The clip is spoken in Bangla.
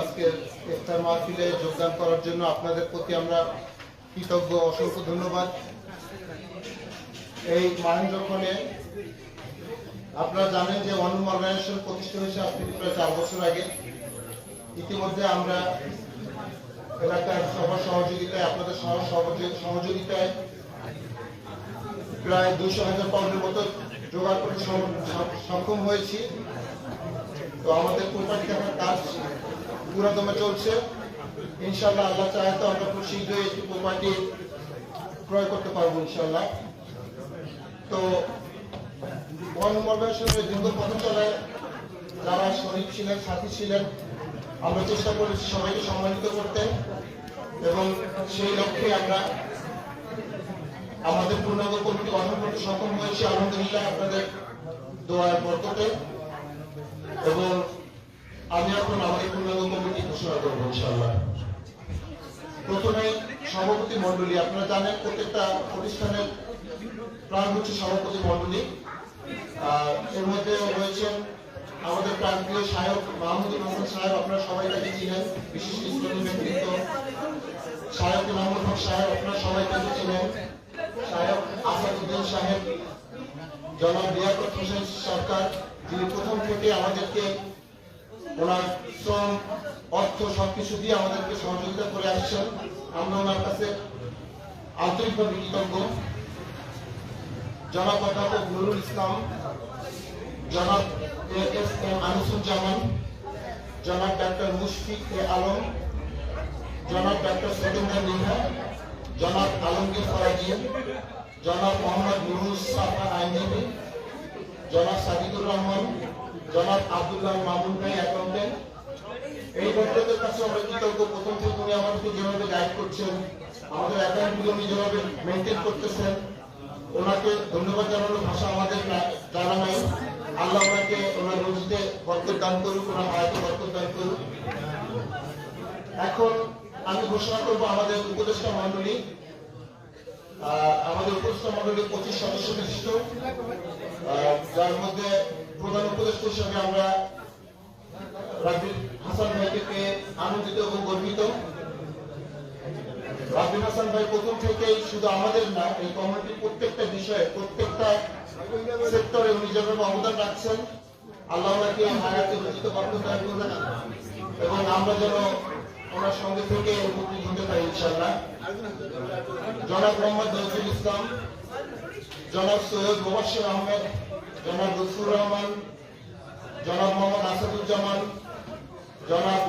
আজকে ইফতার মাহফিলে যোগদান করার জন্য আপনাদের প্রতি আমরা কৃতজ্ঞ, অসংখ্য ধন্যবাদ। এই মহেন্দ্রক্ষণে আপনারা জানেন যে ওয়ান অর্গানাইজেশন প্রতিষ্ঠা হয়েছে আজ থেকে প্রায় 4 বছর আগে। ইতিমধ্যে আমরা এলাকার সবার সহযোগিতায়, আপনাদের সহযোগিতায় প্রায় 200,000 পাউন্ডের মতো জোগাড় করতে সক্ষম হয়েছি। তো আমাদের প্রপার্টি দেখার কাজ পুরোদমে চলছে। ইনশাআল্লাহ আল্লাহ চাহে তো আমরা খুব শীঘ্রই একটি প্রপার্টি ক্রয় করতে পারবো ইনশাআল্লাহ। তো অর্গানাইজেশনের দীর্ঘ পথ চলায় যারা শরীর ছিলেন, সাথী ছিলেন, আমরা চেষ্টা করেছি সবাইকে সম্মানিত করতে, এবং সেই লক্ষ্যে আমরা আমাদের পূর্ণাঙ্গ কমিটি গঠন করতে সক্ষম হয়েছি আলহামদুলিল্লাহ আপনাদের দোয়ার বরকতে। এবং আমি এখন আমাদের পূর্ণাঙ্গ কমিটি ঘোষণা করবো ইনশাআল্লাহ। প্রথমে সভাপতি মন্ডলী, আপনারা জানেন প্রত্যেকটা প্রতিষ্ঠানের প্রাণ হচ্ছে সভাপতি মন্ডলী। এর মধ্যে রয়েছেন আমাদের প্রান্তীয় সাহেব মাহমুদুল হাসান সাহেব, আপনারা সবাই তাকে চিনেন, বিশিষ্ট ইসলামী ব্যক্তিত্ব। সাহেব মাহমুদ হক সাহেব, আপনারা সবাই তাকে চিনেন। সাহেব আসাদুদ্দিন সাহেব, জনাব লিয়াকত হোসেন সরকার, যিনি প্রথম থেকে আমাদেরকে ওনার শ্রম, অর্থ সবকিছু দিয়ে আমাদেরকে সহযোগিতা করে আসছেন, আমরা ওনার কাছে আন্তরিকভাবে কৃতজ্ঞ। জনাব অধ্যাপক নুরুল ইসলাম, জনাব ASM আনিসুজ্জামান, জনাব ডাক্তার মুশফিক আলম, জনাব ডাক্তার সৈয়দুল্লাহ নিহা, জনাব আলমগীর ফরাজি, জনাব মোহাম্মদ নুরুল সাফা আইনজীবী, জনাব সাদিকুর রহমান, জনাব আব্দুল্লাহ মামুন ভাই অ্যাকাউন্টেন্ট। এই ভদ্রদের কাছে আমরা কৃতজ্ঞ। প্রথম থেকে উনি আমাদেরকে যেভাবে গাইড করছেন, আমাদের অ্যাকাউন্টগুলো উনি যেভাবে মেনটেন করতেছেন, ওনাকে ধন্যবাদ জানানোর ভাষা আমাদের জানা নাই। আল্লাহ ওনাকে ওনার রুজিতে বরকত দান করুক, ওনার হায়াতে বরকত দান করুক। এখন আমি ঘোষণা করবো আমাদের উপদেষ্টা মন্ডলী। আমাদের উপদেষ্টা মন্ডলী 25 সদস্য বিশিষ্ট, যার মধ্যে প্রধান উপদেষ্টা হিসেবে আমরা রাব্বিল হাসান ভাইকে পেয়ে আনন্দিত এবং গর্বিত। রাব্বিল হাসান ভাই প্রথম থেকেই শুধু আমাদের না, এই কমিটির প্রত্যেকটা বিষয়ে, প্রত্যেকটা সেক্টরে উনি যেভাবে অবদান রাখছেন, আল্লাহ ওনাকে হায়াতে রুজিতে বরকত দান করুন, এবং আমরা যেন ওনার সঙ্গে থেকে উপকৃত হতে পারি ইনশাআল্লাহ। জনাব মোহাম্মদ নজরুল ইসলাম, জনাব সৈয়দ মুবাশশির আহমেদ, জনাব লুৎফুর রহমান, জনাব মোহাম্মদ আসাদুজ্জামান, জনাব